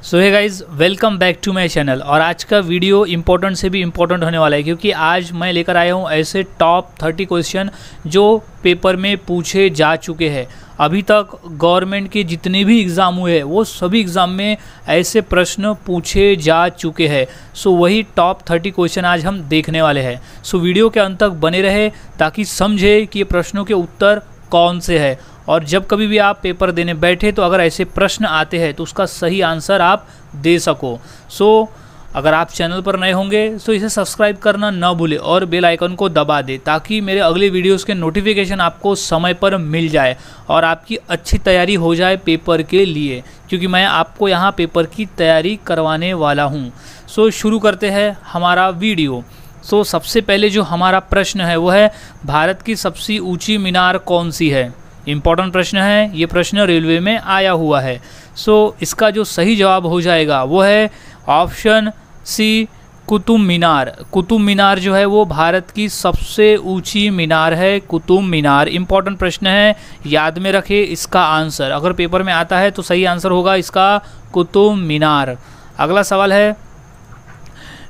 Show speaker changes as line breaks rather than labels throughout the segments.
So hey guys, welcome back to my channel. और आज का वीडियो इंपॉर्टेंट से भी इम्पोर्टेंट होने वाला है, क्योंकि आज मैं लेकर आया हूँ ऐसे टॉप 30 क्वेश्चन जो पेपर में पूछे जा चुके हैं। अभी तक गवर्नमेंट के जितने भी एग्ज़ाम हुए हैं वो सभी एग्ज़ाम में ऐसे प्रश्न पूछे जा चुके हैं। सो वही टॉप 30 क्वेश्चन आज हम देखने वाले हैं। सो वीडियो के अंत तक बने रहे ताकि समझे कि ये प्रश्नों के उत्तर कौन से हैं, और जब कभी भी आप पेपर देने बैठे तो अगर ऐसे प्रश्न आते हैं तो उसका सही आंसर आप दे सको। सो अगर आप चैनल पर नए होंगे तो इसे सब्सक्राइब करना न भूलें और बेल आइकन को दबा दें ताकि मेरे अगले वीडियोस के नोटिफिकेशन आपको समय पर मिल जाए और आपकी अच्छी तैयारी हो जाए पेपर के लिए, क्योंकि मैं आपको यहाँ पेपर की तैयारी करवाने वाला हूँ। सो शुरू करते हैं हमारा वीडियो। सो सबसे पहले जो हमारा प्रश्न है वो है, भारत की सबसे ऊँची मीनार कौन सी है? इम्पॉर्टेंट प्रश्न है, ये प्रश्न रेलवे में आया हुआ है। सो इसका जो सही जवाब हो जाएगा वो है ऑप्शन सी, कुतुब मीनार। कुतुब मीनार जो है वो भारत की सबसे ऊंची मीनार है, कुतुब मीनार। इम्पॉर्टेंट प्रश्न है, याद में रखें इसका आंसर। अगर पेपर में आता है तो सही आंसर होगा इसका कुतुब मीनार। अगला सवाल है,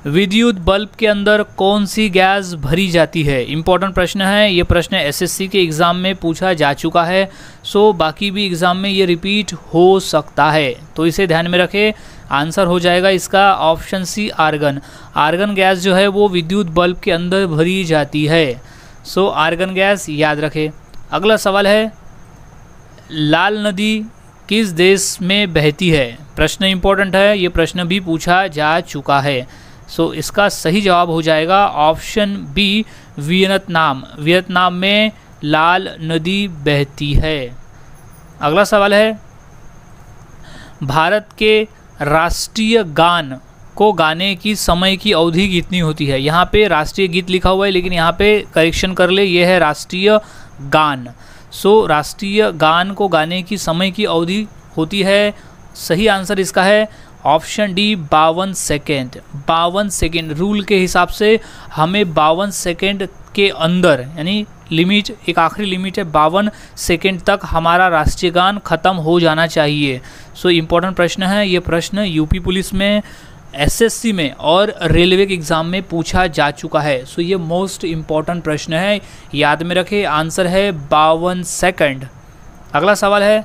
विद्युत बल्ब के अंदर कौन सी गैस भरी जाती है? इम्पॉर्टेंट प्रश्न है, ये प्रश्न एसएससी के एग्ज़ाम में पूछा जा चुका है। सो बाकी भी एग्ज़ाम में ये रिपीट हो सकता है, तो इसे ध्यान में रखें। आंसर हो जाएगा इसका option C, argon. Argon gas जो है वो विद्युत बल्ब के अंदर भरी जाती है। सो आर्गन गैस याद रखें। अगला सवाल है, लाल नदी किस देश में बहती है? प्रश्न इम्पोर्टेंट है, ये प्रश्न भी पूछा जा चुका है। सो इसका सही जवाब हो जाएगा ऑप्शन बी, वियतनाम। वियतनाम में लाल नदी बहती है। अगला सवाल है, भारत के राष्ट्रीय गान को गाने की समय की अवधि कितनी होती है? यहाँ पे राष्ट्रीय गीत लिखा हुआ है, लेकिन यहाँ पे करेक्शन कर ले, ये है राष्ट्रीय गान। सो राष्ट्रीय गान को गाने की समय की अवधि होती है, सही आंसर इसका है option D, 52 second. 52 second rule के हिसाब से हमें 52 सेकेंड के अंदर, यानी लिमिट, एक आखिरी लिमिट है 52 सेकेंड तक हमारा राष्ट्रीय गान खत्म हो जाना चाहिए। सो इम्पोर्टेंट प्रश्न है, ये प्रश्न यूपी पुलिस में, एसएससी में और रेलवे के एग्ज़ाम में पूछा जा चुका है। सो ये मोस्ट इम्पॉर्टेंट प्रश्न है, याद में रखें। आंसर है 52 सेकेंड। अगला सवाल है,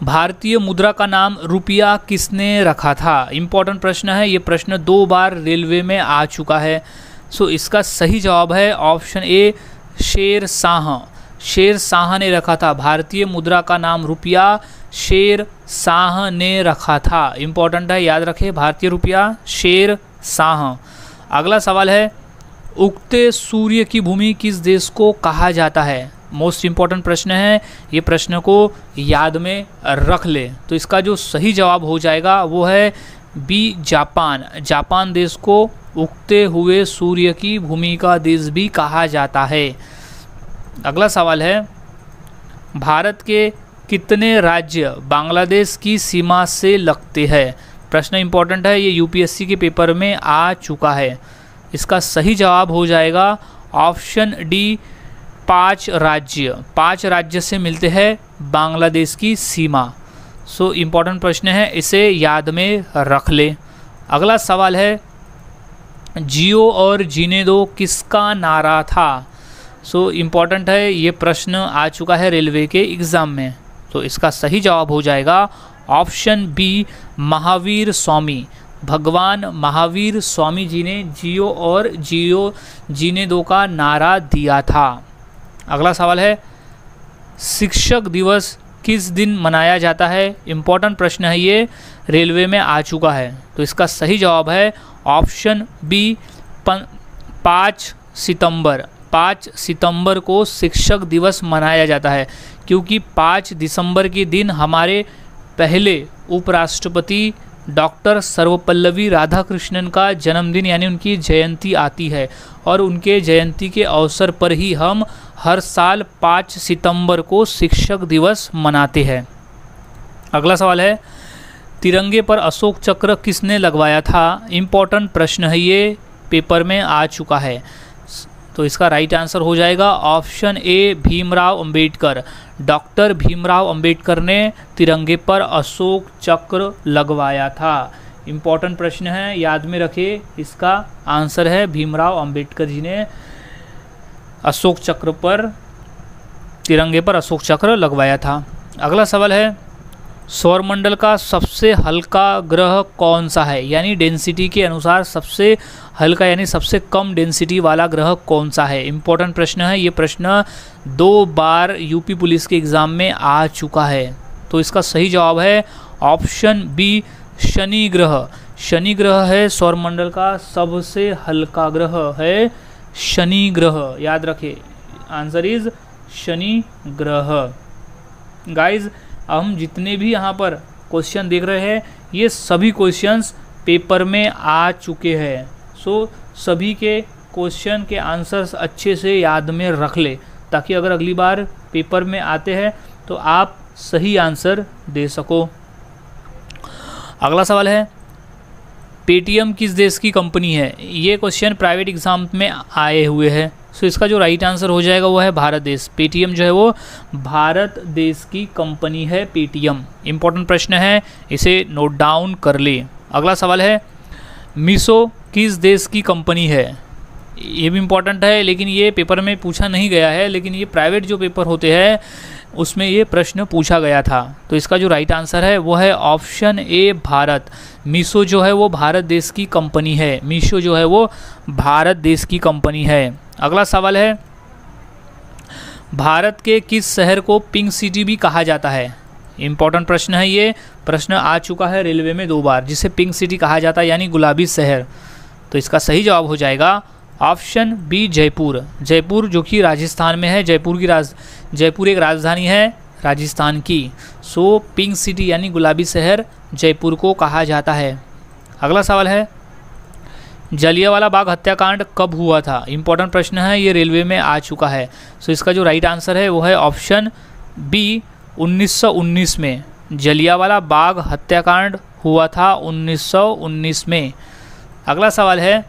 भारतीय मुद्रा का नाम रुपया किसने रखा था? इम्पॉर्टेंट प्रश्न है, ये प्रश्न 2 बार रेलवे में आ चुका है। सो इसका सही जवाब है ऑप्शन ए, शेर शाह। शेर शाह ने रखा था भारतीय मुद्रा का नाम रुपया, शेर शाह ने रखा था। इम्पॉर्टेंट है, याद रखें, भारतीय रुपया, शेर शाह। अगला सवाल है, उगते सूर्य की भूमि किस देश को कहा जाता है? मोस्ट इम्पॉर्टेंट प्रश्न है, ये प्रश्न को याद में रख ले। तो इसका जो सही जवाब हो जाएगा वो है बी, जापान। जापान देश को उगते हुए सूर्य की भूमि का देश भी कहा जाता है। अगला सवाल है, भारत के कितने राज्य बांग्लादेश की सीमा से लगते हैं? प्रश्न इम्पॉर्टेंट है, ये यूपीएससी के पेपर में आ चुका है। इसका सही जवाब हो जाएगा ऑप्शन डी, 5 राज्य। 5 राज्य से मिलते हैं बांग्लादेश की सीमा। सो इम्पॉर्टेंट प्रश्न है, इसे याद में रख ले। अगला सवाल है, जियो और जीने दो किसका नारा था? सो इम्पॉर्टेंट है, ये प्रश्न आ चुका है रेलवे के एग्ज़ाम में। तो इसका सही जवाब हो जाएगा ऑप्शन बी, महावीर स्वामी। भगवान महावीर स्वामी जी ने जियो और जीने दो का नारा दिया था। अगला सवाल है, शिक्षक दिवस किस दिन मनाया जाता है? इम्पॉर्टेंट प्रश्न है, ये रेलवे में आ चुका है। तो इसका सही जवाब है ऑप्शन बी, 5 सितंबर। 5 सितंबर को शिक्षक दिवस मनाया जाता है, क्योंकि 5 दिसंबर के दिन हमारे पहले उपराष्ट्रपति डॉक्टर सर्वपल्लवी राधाकृष्णन का जन्मदिन, यानी उनकी जयंती आती है, और उनके जयंती के अवसर पर ही हम हर साल 5 सितंबर को शिक्षक दिवस मनाते हैं। अगला सवाल है, तिरंगे पर अशोक चक्र किसने लगवाया था? इम्पॉर्टेंट प्रश्न है, ये पेपर में आ चुका है। तो इसका राइट आंसर हो जाएगा option A, Bhimrao Ambedkar. Doctor Bhimrao Ambedkar ने तिरंगे पर अशोक चक्र लगवाया था? इम्पोर्टेंट प्रश्न है, याद में रखिए। इसका आंसर है भीमराव अंबेडकर जी ने अशोक चक्र पर, तिरंगे पर अशोक चक्र लगवाया था। अगला सवाल है, सौरमंडल का सबसे हल्का ग्रह कौन सा है? यानी डेंसिटी के अनुसार सबसे हल्का यानी सबसे कम डेंसिटी वाला ग्रह कौन सा है? इम्पोर्टेंट प्रश्न है। ये प्रश्न 2 बार यूपी पुलिस के एग्ज़ाम में आ चुका है। तो इसका सही जवाब है ऑप्शन बी, शनि ग्रह। शनि ग्रह है सौरमंडल का सबसे हल्का ग्रह है शनि ग्रह, याद रखें। आंसर इज शनि ग्रह। गाइज, हम जितने भी यहाँ पर क्वेश्चन देख रहे हैं ये सभी क्वेश्चंस पेपर में आ चुके हैं। सो सभी के क्वेश्चन के आंसर्स अच्छे से याद में रख ले, ताकि अगर अगली बार पेपर में आते हैं तो आप सही आंसर दे सको। अगला सवाल है, पेटीएम किस देश की कंपनी है? ये क्वेश्चन प्राइवेट एग्जाम में आए हुए हैं। सो इसका जो राइट आंसर हो जाएगा वो है भारत देश। पेटीएम जो है वो भारत देश की कंपनी है पेटीएम। इंपॉर्टेंट प्रश्न है, इसे नोट डाउन कर ले। अगला सवाल है, मीशो किस देश की कंपनी है? ये भी इम्पॉर्टेंट है, लेकिन ये पेपर में पूछा नहीं गया है, लेकिन ये प्राइवेट जो पेपर होते हैं उसमें ये प्रश्न पूछा गया था। तो इसका जो राइट आंसर है वो है ऑप्शन ए, भारत। मीशो जो है वो भारत देश की कंपनी है। मीशो जो है वो भारत देश की कंपनी है। अगला सवाल है, भारत के किस शहर को पिंक सिटी भी कहा जाता है? इंपॉर्टेंट प्रश्न है, ये प्रश्न आ चुका है रेलवे में 2 बार, जिसे पिंक सिटी कहा जाता है यानी गुलाबी शहर। तो इसका सही जवाब हो जाएगा ऑप्शन बी, जयपुर। जयपुर जो कि राजस्थान में है। जयपुर एक राजधानी है राजस्थान की। सो पिंक सिटी यानी गुलाबी शहर जयपुर को कहा जाता है। अगला सवाल है, जलियांवाला बाग हत्याकांड कब हुआ था? इंपॉर्टेंट प्रश्न है, ये रेलवे में आ चुका है। सो इसका जो राइट आंसर है वो है ऑप्शन बी, 1919 में। जलियांवाला बाग हत्याकांड हुआ था 1919 में। अगला सवाल है,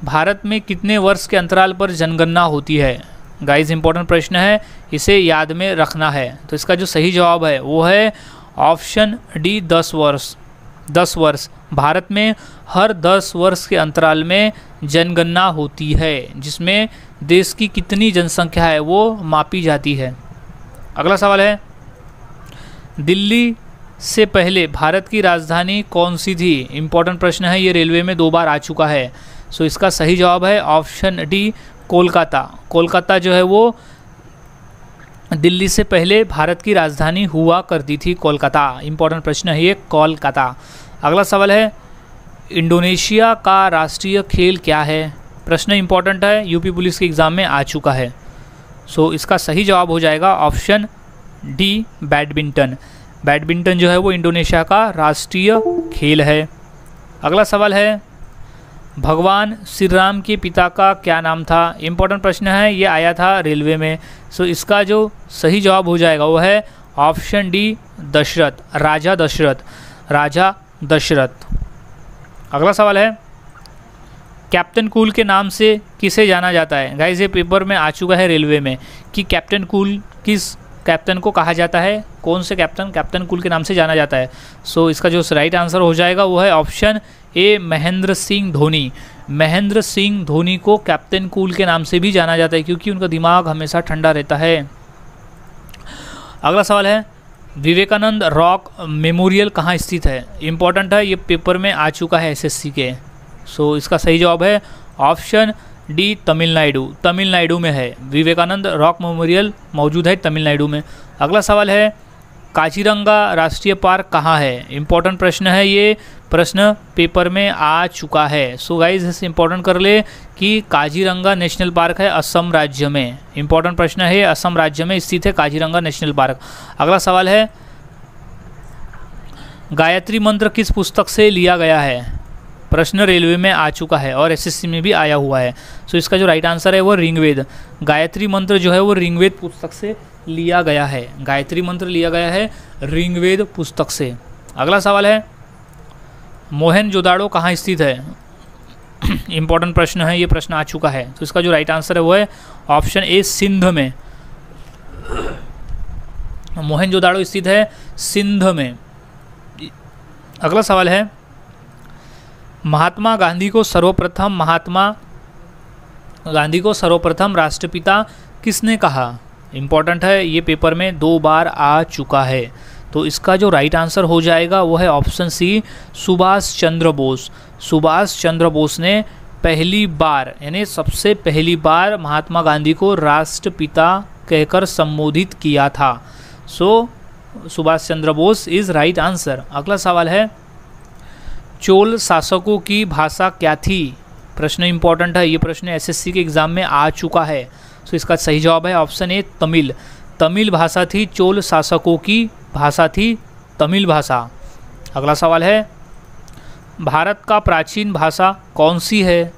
भारत में कितने वर्ष के अंतराल पर जनगणना होती है? गाइस, इंपॉर्टेंट प्रश्न है, इसे याद में रखना है। तो इसका जो सही जवाब है वो है ऑप्शन डी, 10 वर्ष। 10 वर्ष। भारत में हर 10 वर्ष के अंतराल में जनगणना होती है, जिसमें देश की कितनी जनसंख्या है वो मापी जाती है। अगला सवाल है, दिल्ली से पहले भारत की राजधानी कौन सी थी? इंपॉर्टेंट प्रश्न है, ये रेलवे में 2 बार आ चुका है। सो इसका सही जवाब है ऑप्शन डी, कोलकाता। कोलकाता जो है वो दिल्ली से पहले भारत की राजधानी हुआ करती थी, कोलकाता। इंपॉर्टेंट प्रश्न है ये, कोलकाता। अगला सवाल है, इंडोनेशिया का राष्ट्रीय खेल क्या है? प्रश्न इंपॉर्टेंट है, यूपी पुलिस के एग्ज़ाम में आ चुका है। सो इसका सही जवाब हो जाएगा ऑप्शन डी, बैडमिंटन। बैडमिंटन जो है वो इंडोनेशिया का राष्ट्रीय खेल है। अगला सवाल है, भगवान श्री राम के पिता का क्या नाम था? इंपॉर्टेंट प्रश्न है, ये आया था रेलवे में। सो इसका जो सही जवाब हो जाएगा वो है ऑप्शन डी, दशरथ। राजा दशरथ। राजा दशरथ। अगला सवाल है, कैप्टन कूल के नाम से किसे जाना जाता है? गाइस, ये पेपर में आ चुका है रेलवे में कि कैप्टन कूल किस कैप्टन को कहा जाता है, कौन से कैप्टन कूल के नाम से जाना जाता है। सो इसका जो राइट आंसर हो जाएगा वो है ऑप्शन ए, महेंद्र सिंह धोनी। महेंद्र सिंह धोनी को कैप्टन कूल के नाम से भी जाना जाता है, क्योंकि उनका दिमाग हमेशा ठंडा रहता है। अगला सवाल है, विवेकानंद रॉक मेमोरियल कहाँ स्थित है? इंपॉर्टेंट है, ये पेपर में आ चुका है एसएससी के। सो इसका सही जवाब है ऑप्शन डी, तमिलनाडु। तमिलनाडु में है। विवेकानंद रॉक मेमोरियल मौजूद है तमिलनाडु में। अगला सवाल है, काजीरंगा राष्ट्रीय पार्क कहाँ है? इंपॉर्टेंट प्रश्न है, ये प्रश्न पेपर में आ चुका है। सो गाइज, इसे इंपॉर्टेंट कर ले कि काजीरंगा नेशनल पार्क है असम राज्य में। इंपॉर्टेंट प्रश्न है, असम राज्य में स्थित है काजीरंगा नेशनल पार्क। अगला सवाल है, गायत्री मंत्र किस पुस्तक से लिया गया है? प्रश्न रेलवे में आ चुका है और एसएससी में भी आया हुआ है। सो इसका जो राइट आंसर है वो ऋग्वेद। गायत्री मंत्र जो है वो ऋग्वेद पुस्तक से लिया गया है। गायत्री मंत्र लिया गया है ऋग्वेद पुस्तक से। अगला सवाल है, मोहनजोदाड़ो कहाँ स्थित है? इंपॉर्टेंट प्रश्न है, ये प्रश्न आ चुका है। तो इसका जो राइट आंसर है वो है ऑप्शन ए, सिंध में। मोहनजोदाड़ो स्थित है सिंध में। अगला सवाल है, महात्मा गांधी को सर्वप्रथम राष्ट्रपिता किसने कहा? इम्पॉर्टेंट है, ये पेपर में 2 बार आ चुका है। तो इसका जो राइट आंसर हो जाएगा वो है ऑप्शन सी, सुभाष चंद्र बोस। सुभाष चंद्र बोस ने पहली बार यानी सबसे पहली बार महात्मा गांधी को राष्ट्रपिता कहकर संबोधित किया था। सो Subhash Chandra Bose is right answer. अगला सवाल है, चोल शासकों की भाषा क्या थी? प्रश्न इंपॉर्टेंट है, ये प्रश्न एसएससी के एग्जाम में आ चुका है। सो इसका सही जवाब है ऑप्शन ए, तमिल। तमिल भाषा थी, चोल शासकों की भाषा थी तमिल भाषा। अगला सवाल है, भारत का प्राचीन भाषा कौन सी है?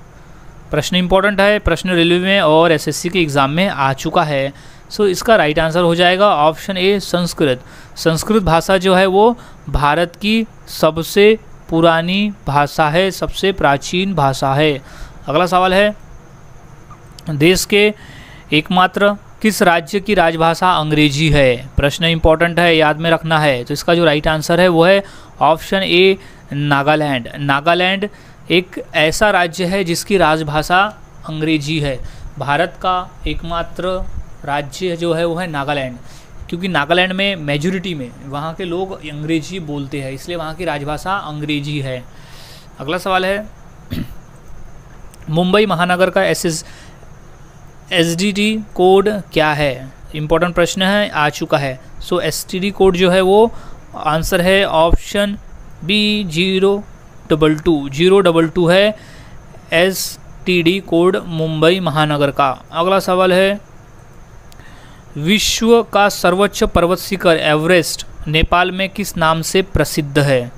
प्रश्न इंपॉर्टेंट है, प्रश्न रेलवे में और एसएससी के एग्ज़ाम में आ चुका है। सो इसका राइट आंसर हो जाएगा ऑप्शन ए, संस्कृत। संस्कृत भाषा जो है वो भारत की सबसे पुरानी भाषा है, सबसे प्राचीन भाषा है। अगला सवाल है, देश के एकमात्र किस राज्य की राजभाषा अंग्रेजी है? प्रश्न इंपॉर्टेंट है, याद में रखना है। तो इसका जो राइट आंसर है वो है ऑप्शन ए, नागालैंड। नागालैंड एक ऐसा राज्य है जिसकी राजभाषा अंग्रेजी है। भारत का एकमात्र राज्य जो है वो है नागालैंड, क्योंकि नागालैंड में मेजॉरिटी में वहाँ के लोग अंग्रेजी बोलते हैं, इसलिए वहाँ की राजभाषा अंग्रेजी है। अगला सवाल है, मुंबई महानगर का एसडीटी कोड क्या है? इम्पोर्टेंट प्रश्न है, आ चुका है। सो एसटीडी कोड जो है वो आंसर है ऑप्शन बी, 022 है एसटीडी कोड मुंबई महानगर का। अगला सवाल है, विश्व का सर्वोच्च पर्वत शिखर एवरेस्ट नेपाल में किस नाम से प्रसिद्ध है?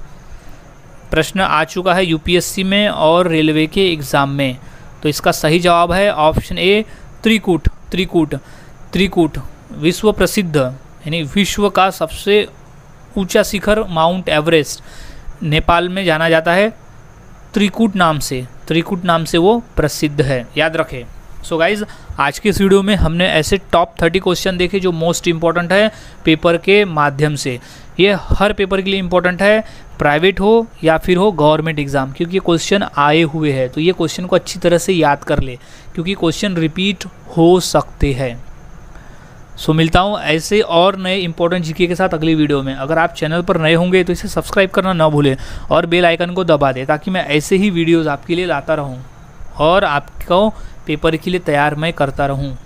प्रश्न आ चुका है यूपीएससी में और रेलवे के एग्ज़ाम में। तो इसका सही जवाब है ऑप्शन ए, त्रिकुट। त्रिकुट त्रिकुट विश्व प्रसिद्ध यानी विश्व का सबसे ऊंचा शिखर माउंट एवरेस्ट नेपाल में जाना जाता है त्रिकुट नाम से। त्रिकुट नाम से वो प्रसिद्ध है, याद रखें। सो गाइज़, आज के इस वीडियो में हमने ऐसे टॉप 30 क्वेश्चन देखे जो मोस्ट इंपॉर्टेंट है पेपर के माध्यम से। ये हर पेपर के लिए इंपॉर्टेंट है, प्राइवेट हो या फिर हो गवर्नमेंट एग्जाम, क्योंकि ये क्वेश्चन आए हुए हैं। तो ये क्वेश्चन को अच्छी तरह से याद कर ले, क्योंकि क्वेश्चन रिपीट हो सकते हैं। सो मिलता हूँ ऐसे और नए इंपॉर्टेंट जीके के साथ अगली वीडियो में। अगर आप चैनल पर नए होंगे तो इसे सब्सक्राइब करना ना भूलें और बेल आइकन को दबा दें, ताकि मैं ऐसे ही वीडियोज़ आपके लिए लाता रहूँ और आपको पेपर के लिए तैयार मैं करता रहूँ।